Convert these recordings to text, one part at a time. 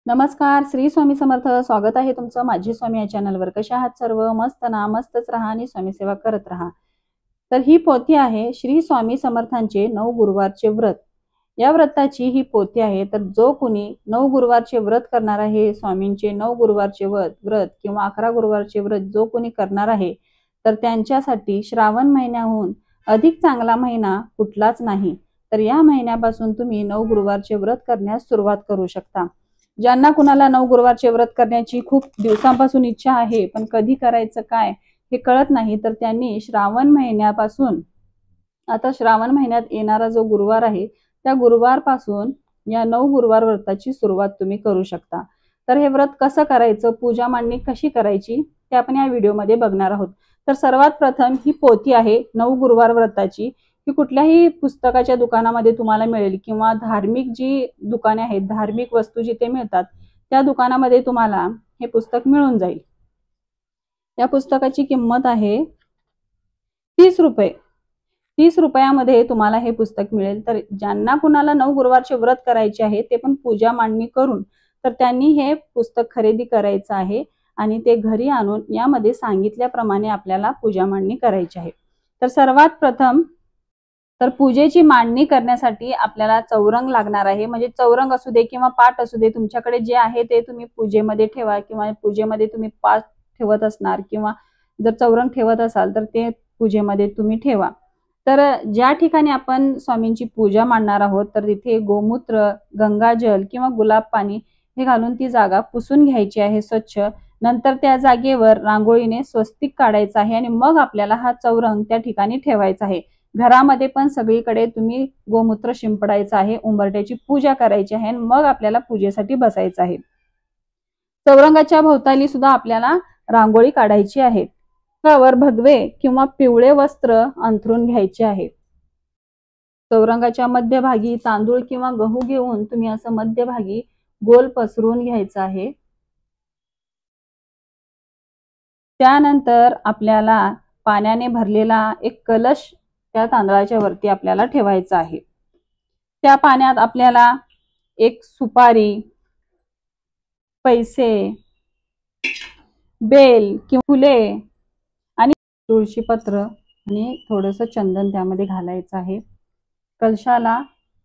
नमस्कार, श्री स्वामी समर्थ. स्वागत आहे तुमचं माझी स्वामी या चॅनलवर. कशा आहात सर्व? मस्त ना? मस्तच राहा आणि स्वामी सेवा करत राहा. तर ही पोथी आहे श्री स्वामी समर्थांचे 9 गुरुवारचे व्रत. या व्रताची ही पोथी आहे. तर जो कोणी 9 गुरुवारचे व्रत करणार आहे, स्वामींचे 9 गुरुवारचे व्रत किंवा 11 गुरुवारचे व्रत जो कोणी करणार आहे, तर त्यांच्यासाठी श्रावण महिन्याहून अधिक चांगला महिना कुठलाच नाही. तर या महिन्यापासून तुम्ही 9 गुरुवारचे व्रत करण्यास सुरुवात करू शकता. ज्यांना कुणाला 9 गुरुवारचे व्रत करण्याची खूप दिवसांपासून इच्छा आहे, पण कधी करायचं काय हे कळत नाही, तर त्यांनी श्रावण महिन्यापासून, आता श्रावण महिन्यात येणारा जो गुरुवार आहे त्या गुरुवारपासून या 9 गुरुवार व्रताची सुरुवात तुम्ही करू शकता. तर हे व्रत कसं करायचं, पूजा मांडणी कशी करायची ते आपण या व्हिडिओमध्ये बघणार आहोत. तर सर्वात प्रथम ही पोथी आहे 9 गुरुवार व्रताची. ही कुठल्याही पुस्तकाच्या दुकानामध्ये तुम्हाला मिळेल किंवा धार्मिक जी दुकाने आहेत, धार्मिक वस्तू जिथे मिळतात त्या दुकानामध्ये तुम्हाला हे पुस्तक मिळून जाईल. या पुस्तकाची किंमत आहे 30 रुपये. 30 रुपयामध्ये तुम्हाला हे पुस्तक मिळेल. तर ज्यांना कुणाला 9 गुरुवारचे व्रत करायचे आहे, ते पण पूजा मांडणी करून, तर त्यांनी हे पुस्तक खरेदी करायचं आहे आणि ते घरी आणून यामध्ये सांगितल्याप्रमाणे आपल्याला पूजा मांडणी करायची आहे. तर सर्वात प्रथम तर पूजेची मांडणी करण्यासाठी आपल्याला चौरंग लागणार आहे. म्हणजे चौरंग असू दे किंवा पाट असू दे, तुमच्याकडे जे आहे ते तुम्ही पूजेमध्ये ठेवा किंवा पूजेमध्ये तुम्ही पाट ठेवत असणार किंवा जर चौरंग ठेवत असाल तर ते पूजेमध्ये तुम्ही ठेवा. तर ज्या ठिकाणी आपण स्वामींची पूजा मांडणार आहोत, तर तिथे गोमूत्र, गंगाजल किंवा गुलाब पाणी हे घालून ती जागा पुसून घ्यायची आहे स्वच्छ. नंतर त्या जागेवर रांगोळीने स्वस्तिक काढायचं आहे आणि मग आपल्याला हा चौरंग त्या ठिकाणी ठेवायचा आहे. घरामध्ये पण सगळीकडे तुम्ही गोमूत्र शिंपडायचं आहे, उंबरट्याची पूजा करायची आहे आणि मग आपल्याला पूजेसाठी बसायचं आहे. चौरंगाच्या भोवताली सुद्धा आपल्याला रांगोळी काढायची आहे. त्यावर भगवे किंवा पिवळे वस्त्र अंथरून घ्यायचे आहे. चौरंगाच्या मध्यभागी तांदूळ किंवा गहू घेऊन तुम्ही असं मध्यभागी गोल पसरून घ्यायचं आहे. त्यानंतर आपल्याला पाण्याने भरलेला एक कलश त्या तांदळाच्या वरती आपल्याला ठेवायचा आहे. त्या पाण्यात आपल्याला एक सुपारी, पैसे, बेल किंवा फुले आणि तुळशी पत्र आणि थोडंसं चंदन त्यामध्ये घालायचं आहे. कलशाला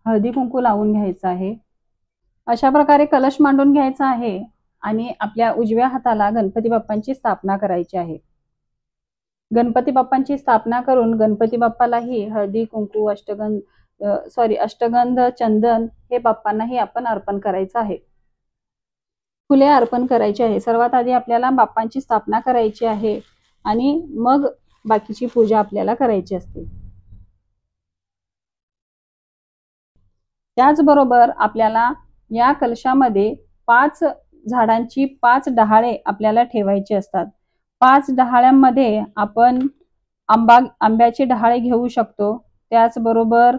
हळदी कुंकू लावून घ्यायचं आहे. अशा प्रकारे कलश मांडून घ्यायचा आहे आणि आपल्या उजव्या हाताला गणपती बाप्पांची स्थापना करायची आहे. गणपती बाप्पांची स्थापना करून गणपती बाप्पालाही हळदी कुंकू, अष्टगंध, चंदन हे बाप्पांनाही आपण अर्पण करायचं आहे. फुले अर्पण करायची आहे. सर्वात आधी आपल्याला बाप्पांची स्थापना करायची आहे आणि मग बाकीची पूजा आपल्याला करायची असते. त्याचबरोबर आपल्याला या कलशामध्ये 5 झाडांची 5 डहाळे आपल्याला ठेवायची असतात. 5 डहाळ्यांमध्ये आपण आंब्याचे डहाळे घेऊ शकतो. त्याचबरोबर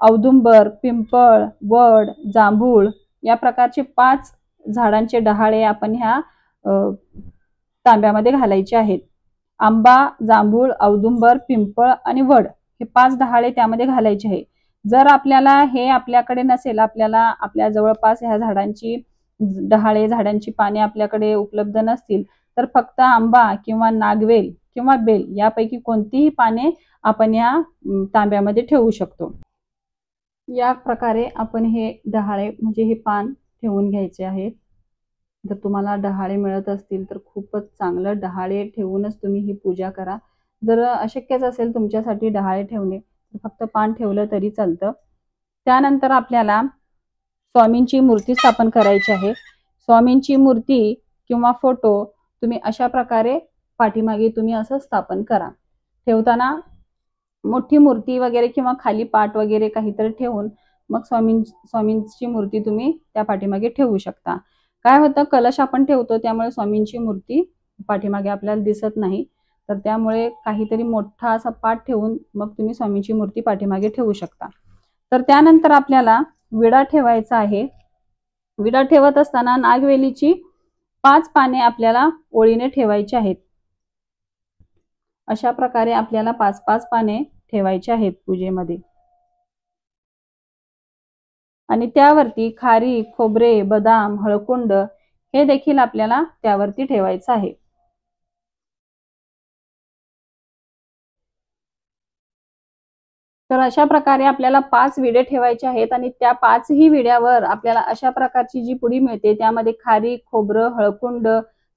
औदुंबर, पिंपळ, वड, जांभूळ या प्रकारचे 5 झाडांचे डहाळे आपण ह्या तांब्यामध्ये घालायचे आहेत. आंबा, जांभूळ, औदुंबर, पिंपळ आणि वड हे 5 डहाळे त्यामध्ये घालायचे आहे. जर आपल्याला हे आपल्याकडे नसेल, आपल्याला आपल्या जवळपास ह्या झाडांची डहाळे, झाडांची पाने आपल्याकडे उपलब्ध नसतील, तर फक्त आंबा किंवा नागवेल किंवा बेल यापैकी कोणतीही पाने आपण या तांब्यामध्ये ठेवू शकतो. या प्रकारे आपण हे डहाळे म्हणजे हे पान ठेवून घ्यायचे आहेत. जर तुम्हाला डहाळे मिळत असतील तर खूपच चांगलं, डहाळे ठेवूनच तुम्ही ही पूजा करा. जर अशक्यच असेल तुमच्यासाठी डहाळे ठेवणे, तर फक्त पान ठेवलं तरी चालतं. त्यानंतर आपल्याला स्वामींची मूर्ती स्थापन करायची आहे. स्वामींची मूर्ती किंवा फोटो तुम्ही अशा प्रकारे पाठीमागे तुम्ही असं स्थापन करा. ठेवताना मोठी मूर्ती वगैरे किंवा खाली पाट वगैरे काहीतरी ठेवून मग स्वामींची मूर्ती तुम्ही त्या पाठीमागे ठेवू शकता. काय होतं, कलश आपण ठेवतो त्यामुळे स्वामींची मूर्ती पाठीमागे आपल्याला दिसत नाही, तर त्यामुळे काहीतरी मोठा असा पाट ठेवून मग तुम्ही स्वामींची मूर्ती पाठीमागे ठेवू शकता. तर त्यानंतर आपल्याला विडा ठेवायचा आहे. विडा ठेवत असताना नागवेलीची 5 पाने आपल्याला ओळीने ठेवायची आहेत. अशा प्रकारे आपल्याला 5-5 पाने ठेवायची आहेत पूजेमध्ये. आणि त्यावरती खारी, खोबरे, बदाम, हळकुंड हे देखील आपल्याला त्यावरती ठेवायचं आहे. तर अशा प्रकारे आपल्याला 5 विडे ठेवायचे आहेत आणि त्या 5ही विड्यावर आपल्याला अशा प्रकारची जी पुडी मिळते त्यामध्ये खारी, खोबरं, हळकुंड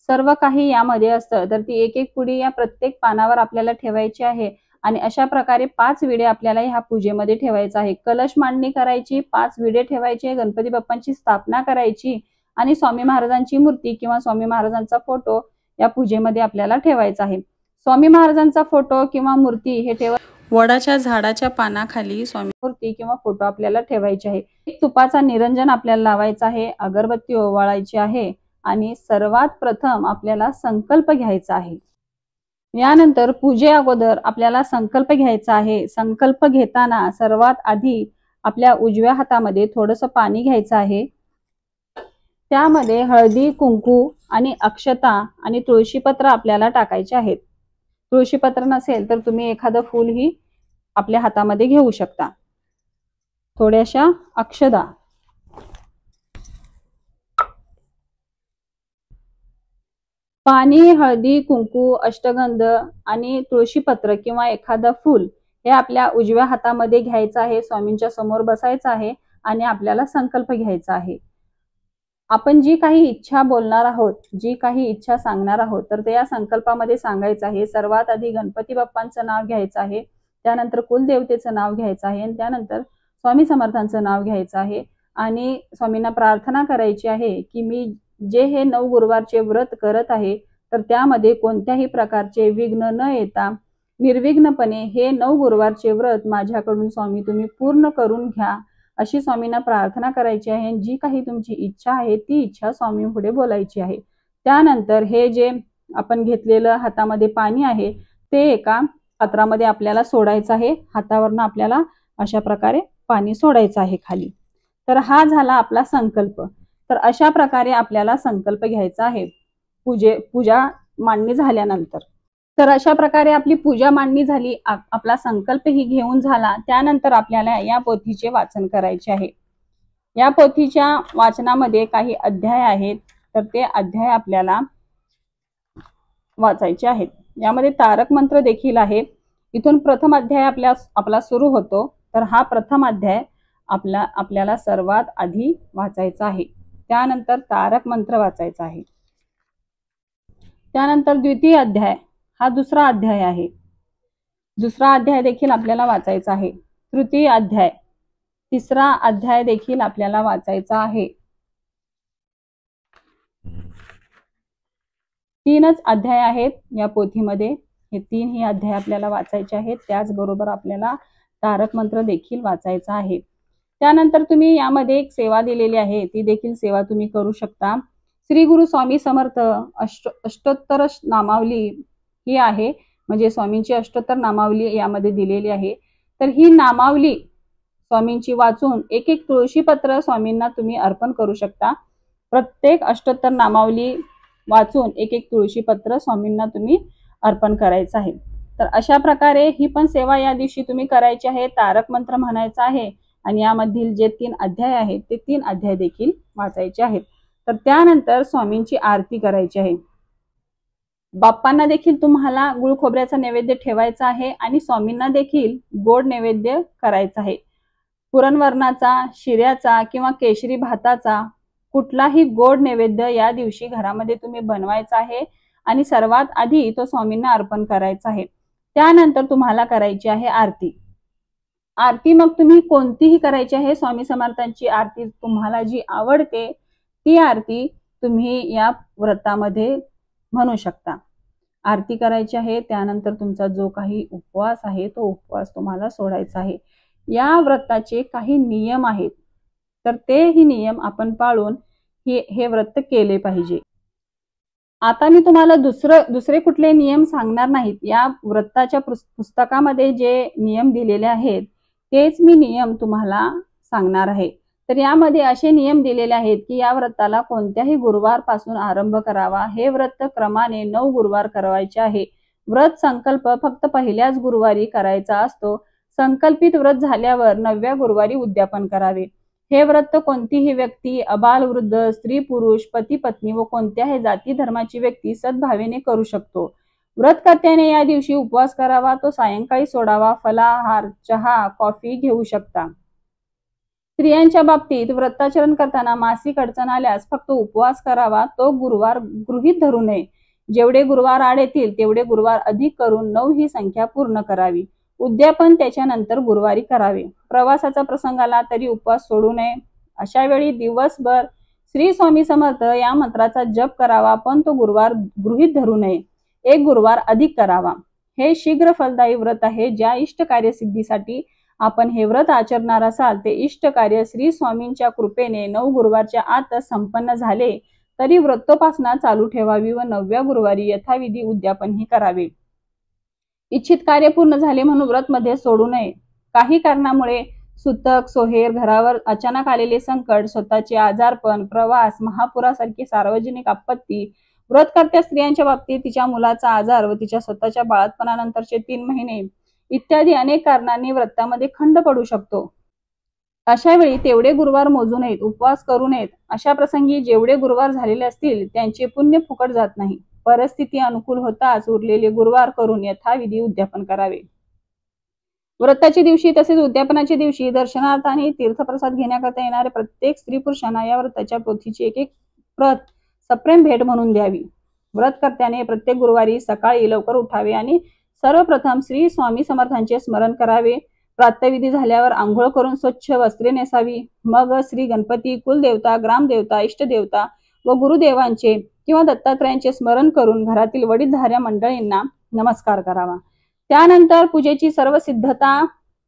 सर्व काही यामध्ये असतं. तर ती एक एक पुडी या प्रत्येक पानावर आपल्याला ठेवायची आहे आणि अशा प्रकारे 5 विडे आपल्याला ह्या पूजेमध्ये ठेवायचं आहे. कलश मांडणी करायची, 5 विडे ठेवायचे, गणपती बाप्पांची स्थापना करायची आणि स्वामी महाराजांची मूर्ती किंवा स्वामी महाराजांचा फोटो या पूजेमध्ये आपल्याला ठेवायचा आहे. स्वामी महाराजांचा फोटो किंवा मूर्ती हे वडाच्या झाडाच्या पानाखाली स्वामी मूर्ती किंवा फोटो आपल्याला ठेवायचे आहे. तुपाचा निरंजन आपल्याला लावायचा आहे, अगरबत्ती ओवाळायची आहे आणि सर्वात प्रथम आपल्याला संकल्प घ्यायचा आहे. यानंतर पूजे अगोदर आपल्याला संकल्प घ्यायचा आहे. संकल्प घेताना सर्वात आधी आपल्या उजव्या हातामध्ये थोडंसं पाणी घ्यायचं आहे. त्यामध्ये हळदी, कुंकू आणि अक्षता आणि तुळशीपत्र आपल्याला टाकायचे आहेत. तुळशीपत्र नसेल तर तुम्ही एखादं फूलही आपल्या हातामध्ये घेऊ शकता. थोड्याशा अक्षदा, पाणी, हळदी, कुंकू, अष्टगंध आणि तुळशीपत्र किंवा एखादं फूल हे आपल्या उजव्या हातामध्ये घ्यायचं आहे. स्वामींच्या समोर बसायचं आहे आणि आपल्याला संकल्प घ्यायचा आहे. आपण जी काही इच्छा बोलणार आहोत, जी काही इच्छा सांगणार आहोत तर ते या संकल्पामध्ये सांगायचं आहे. सर्वात आधी गणपती बाप्पांचं नाव घ्यायचं आहे, त्यानंतर कुलदेवतेचं नाव घ्यायचं आहे आणि त्यानंतर स्वामी समर्थांचं नाव घ्यायचं आहे आणि स्वामींना प्रार्थना करायची आहे की मी जे हे 9 गुरुवारचे व्रत करत आहे तर त्यामध्ये कोणत्याही प्रकारचे विघ्न न येता निर्विघ्नपणे हे 9 गुरुवारचे व्रत माझ्याकडून स्वामी तुम्ही पूर्ण करून घ्या अशी स्वामींना प्रार्थना करायची आहे. जी काही तुमची इच्छा आहे ती इच्छा स्वामी पुढे बोलायची आहे. त्यानंतर हे जे आपण घेतलेलं हातामध्ये पाणी आहे ते एका पात्रामध्ये आपल्याला सोडायचं आहे. हातावरनं आपल्याला अशा प्रकारे पाणी सोडायचं आहे खाली. तर हा झाला आपला संकल्प. तर अशा प्रकारे आपल्याला संकल्प घ्यायचा आहे पूजा मांडणी झाल्यानंतर. तर अशा प्रकारे आपली पूजा मांडणी झाली, आपला संकल्पही घेऊन झाला. त्यानंतर आपल्याला या पोथीचे वाचन करायचे आहे. या पोथीच्या वाचनामध्ये काही अध्याय आहेत तर ते अध्याय आपल्याला वाचायचे आहेत. यामध्ये तारक मंत्र देखील आहे. इथून प्रथम अध्याय आपला सुरू होतो. तर हा प्रथम अध्याय आपल्याला सर्वात आधी वाचायचा आहे. त्यानंतर तारक मंत्र वाचायचा आहे. त्यानंतर द्वितीय अध्याय हा दुसरा अध्याय आहे. दुसरा अध्याय देखील आपल्याला वाचायचा आहे. तृतीय अध्याय, तिसरा अध्याय देखील आपल्याला वाचायचा आहे. 3च अध्याय आहेत या पोथीमध्ये. हे 3ही अध्याय आपल्याला वाचायचे आहेत. त्याचबरोबर आपल्याला तारक मंत्र देखील वाचायचा आहे. त्यानंतर तुम्ही यामध्ये एक सेवा दिलेली आहे, ती देखील सेवा तुम्ही करू शकता. श्री गुरु स्वामी समर्थ अष्टोत्तर नामावली ही आहे, म्हणजे स्वामींची अष्टोत्तर नामावली यामध्ये दिलेली आहे. तर ही नामावली स्वामींची वाचून एक एक तुळशीपत्र स्वामींना तुम्ही अर्पण करू शकता. प्रत्येक अष्टोत्तर नामावली वाचून एक एक तुळशीपत्र स्वामींना तुम्ही अर्पण करायचं आहे. तर अशा प्रकारे ही पण सेवा या दिवशी तुम्ही करायची आहे. तारक मंत्र म्हणायचा आहे आणि यामधील जे 3 अध्याय आहेत ते 3 अध्याय देखील वाचायचे आहेत. तर त्यानंतर स्वामींची आरती करायची आहे. बाप्पांना देखील तुम्हाला गुळ खोबऱ्याचा नैवेद्य ठेवायचा आहे आणि स्वामींना देखील गोड नैवेद्य करायचा आहे. पुरणवरणाचा, शिऱ्याचा किंवा केशरी भाताचा कुठलाही गोड नैवेद्य या दिवशी घरामध्ये तुम्ही बनवायचा आहे आणि सर्वात आधी तो स्वामींना अर्पण करायचा आहे. त्यानंतर तुम्हाला करायची आहे आरती. आरती मग तुम्ही कोणतीही करायची आहे. स्वामी समर्थांची आरती तुम्हाला जी आवडते ती आरती तुम्ही या व्रतामध्ये म्हणू शकता. आरती करायची आहे. त्यानंतर तुमचा जो काही उपवास आहे तो उपवास तुम्हाला सोडायचा आहे. या व्रताचे काही नियम आहेत तर तेही नियम आपण पाळून हे व्रत केले पाहिजे. आता मी तुम्हाला दुसरे कुठले नियम सांगणार नाहीत. या व्रताच्या पुस्तकामध्ये जे नियम दिलेले आहेत तेच मी नियम तुम्हाला सांगणार आहे. तर यामध्ये असे नियम दिलेले आहेत की या व्रताला कोणत्याही गुरुवार पासून आरंभ करावा. हे व्रत क्रमाने 9 गुरुवार करायचे आहे. व्रत संकल्प फक्त पहिल्याच गुरुवारी करायचा असतो. संकल्पित व्रत झाल्यावर 9व्या गुरुवारी उद्यापन करावे. हे व्रत कोणतीही व्यक्ती, अबाल, वृद्ध, स्त्री, पुरुष, पती, पत्नी व कोणत्याही जाती धर्माची व्यक्ती सद्भावेने करू शकतो. व्रतकर्त्याने या दिवशी उपवास करावा. तो सायंकाळी सोडावा. फलाहार, चहा, कॉफी घेऊ शकता. स्त्रियांच्या बाबतीत व्रताचरण करताना मासिक अडचण आल्यास फक्त उपवास करावा. तो गुरुवार गृहीत धरू नये. जेवढे गुरुवार आड येतील तेवढे गुरुवार अधिक करून 9 ही संख्या पूर्ण करावी. उद्यापन त्याच्यानंतर गुरुवारी करावे. प्रवासाचा प्रसंग आला तरी उपवास सोडू नये. अशा वेळी दिवसभर श्री स्वामी समर्थ या मंत्राचा जप करावा, पण तो गुरुवार गृहीत धरू नये. एक गुरुवार अधिक करावा. हे शीघ्र फलदायी व्रत आहे. ज्या इष्ट कार्यसिद्धीसाठी आपण हे व्रत आचरणार असाल ते इष्ट कार्य श्री स्वामींच्या कृपेने 9 गुरुवारच्या आतच संपन्न झाले तरी व्रतोपासना चालू ठेवावी व 9व्या गुरुवारी यथाविधी उद्यापनही करावे. इच्छित कार्य पूर्ण झाले म्हणून व्रत मध्ये सोडू नये. काही कारणामुळे सुतक, सोहेर, घरावर अचानक आलेले संकट, स्वतःचे आजारपण, प्रवास, महापुरासारखी सार्वजनिक आपत्ती, व्रतकर्त्या स्त्रियांच्या बाबतीत तिच्या मुलाचा आजार व तिच्या स्वतःच्या बाळंतपणानंतरचे 3 महिने इत्यादी अनेक कारणांनी व्रतामध्ये खंड पडू शकतो. अशा वेळी तेवढे गुरुवार मोजू नयेत, उपवास करू नयेत. अशा प्रसंगी जेवढे गुरुवार झालेले असतील त्यांचे पुण्य फुकट जात नाही. परिस्थिती अनुकूल होताच उरलेले गुरुवार करून यथाविधी उद्यापन करावे. व्रताच्या दिवशी तसेच उद्यापनाच्या दिवशी दर्शनार्थ आणि तीर्थप्रसाद घेण्याकरता येणारे प्रत्येक स्त्री पुरुषांना या व्रताच्या पोथीची एक प्रत सप्रेम भेट म्हणून द्यावी. व्रतकर्त्याने प्रत्येक गुरुवारी सकाळी लवकर उठावे आणि सर्वप्रथम श्री स्वामी समर्थांचे स्मरण करावे. प्रातःविधी झाल्यावर आंघोळ करून स्वच्छ वस्त्रे नेसावी. मग श्री गणपती, कुलदेवता, ग्रामदेवता, इष्टदेवता व गुरुदेवांचे किंवा दत्तात्रयांचे स्मरण करून घरातील वडीलधाऱ्या मंडळींना नमस्कार करावा. त्यानंतर पूजेची सर्व सिद्धता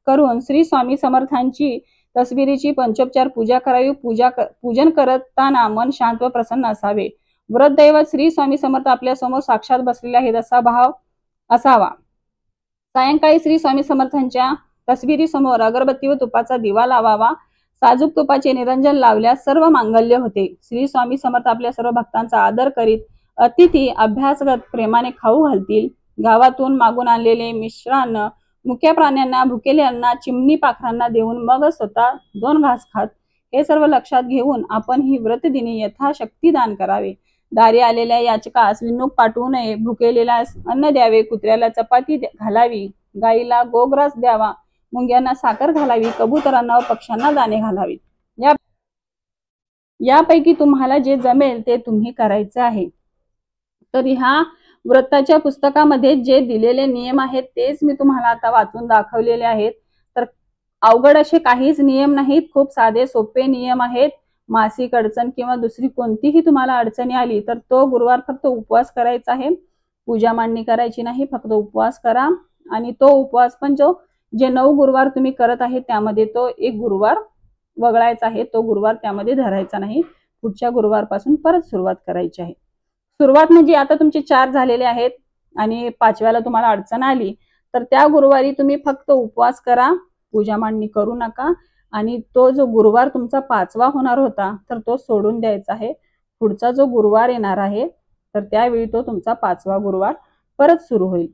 करून श्री स्वामी समर्थांची तस्बिरीची पंचोपचार पूजा करावी. पूजन करताना मन शांत व प्रसन्न असावे. व्रत दैवत श्री स्वामी समर्थ आपल्या समोर साक्षात बसलेले आहेत असा भाव असावा. सायंकाळी श्री स्वामी समर्थांच्या तस्बिरी समोर अगरबत्ती व तुपाचा दिवा लावावा. साजूक तुपाचे निरंजन लावल्यास सर्व मांगल्य होते. श्री स्वामी समर्थ आपल्या सर्व भक्तांचा आदर करीत अतिथी अभ्यासगत प्रेमाने खाऊ घालतील. गावातून मागून आणलेले मिश्रान्न मुक्या प्राण्यांना, भुकेल्यांना, चिमणी पाखरांना देऊन मग स्वतः 2 घास खात. हे सर्व लक्षात घेऊन आपण ही व्रतदिनी यथाशक्ती दान करावे. दारी आलेल्या याचकास विनुक पाठवू नये. भुकेलेला अन्न द्यावे. कुत्र्याला चपाती घालावी. गाईला गोग्रास द्यावा. मुंग्यांना साखर घालावी. कबुतरांना व पक्ष्यांना दाणे घालावीत. यापैकी तुम्हाला जे जमेल ते तुम्ही करायचे आहे. तर ह्या व्रताच्या पुस्तकामध्ये जे दिलेले नियम आहेत तेच मी तुम्हाला आता वाचून दाखवलेले आहेत. तर अवघड असे काहीच नियम नाहीत. खूप साधे सोपे नियम आहेत. मासिक अडचण किंवा दुसरी कोणतीही तुम्हाला अडचणी आली तर तो गुरुवार फक्त उपवास करायचा आहे. पूजा मांडणी करायची नाही. फक्त उपवास करा आणि तो उपवास पण जे 9 गुरुवार तुम्ही करत आहे त्यामध्ये तो एक गुरुवार वगळायचा आहे. तो गुरुवार त्यामध्ये धरायचा नाही. पुढच्या गुरुवारपासून परत सुरुवात करायची आहे. सुरुवात म्हणजे आता तुमचे 4 झालेले आहेत आणि 5व्याला तुम्हाला अडचण आली तर त्या गुरुवारी तुम्ही फक्त उपवास करा. पूजा मांडणी करू नका आणि तो जो गुरुवार तुमचा 5वा होणार होता तर तो सोडून द्यायचा आहे. पुढचा जो गुरुवार येणार आहे तर त्यावेळी तो तुमचा 5वा गुरुवार परत सुरू होईल.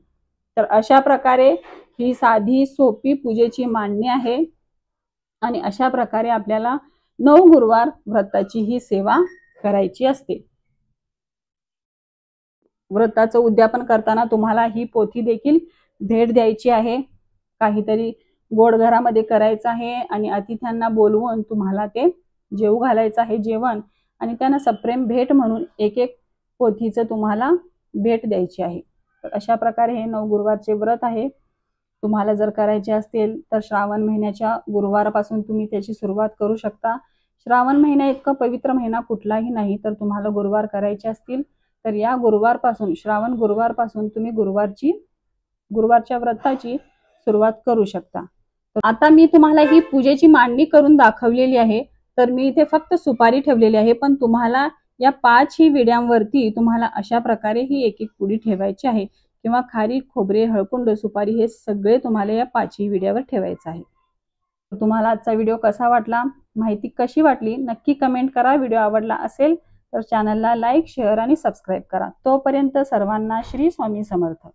तर अशा प्रकारे ही साधी सोपी पूजेची मांडणी आहे आणि अशा प्रकारे आपल्याला 9 गुरुवार व्रताची ही सेवा करायची असते. व्रताचं उद्यापन करताना तुम्हाला ही पोथी देखील भेट द्यायची आहे. काहीतरी गोड घरामध्ये करायचं आहे आणि अतिथ्यांना बोलवून तुम्हाला ते जेवू घालायचं आहे जेवण आणि त्यांना सप्रेम भेट म्हणून एक पोथीचं तुम्हाला भेट द्यायची आहे. तर अशा प्रकारे हे 9 गुरुवारचे व्रत आहे. तुम्हाला जर करायचे असतील तर श्रावण महिन्याच्या गुरुवारपासून तुम्ही त्याची सुरुवात करू शकता. श्रावण महिना इतका पवित्र महिना कुठलाही नाही. तर तुम्हाला गुरुवार करायचे असतील तर या गुरुवारपासून, श्रावण गुरुवारपासून तुम्ही गुरुवारच्या व्रताची सुरुवात करू शकता. आता मी तुम्हाला ही पूजेची मांडणी करून दाखवलेली आहे. तर मी इथे फक्त सुपारी ठेवलेली आहे, पण तुम्हाला या 5 ही विड्यांवरती तुम्हाला अशा प्रकारे ही एक पुडी ठेवायची आहे किंवा खारीक, खोबरे, हळकुंड, सुपारी हे सगळे तुम्हाला या 5 ही विड्यावर ठेवायचं आहे. तुम्हाला आजचा व्हिडिओ कसा वाटला, माहिती कशी वाटली नक्की कमेंट करा. व्हिडिओ आवडला असेल तर चॅनलला लाईक, शेअर आणि सबस्क्राईब करा. तोपर्यंत सर्वांना श्री स्वामी समर्थ.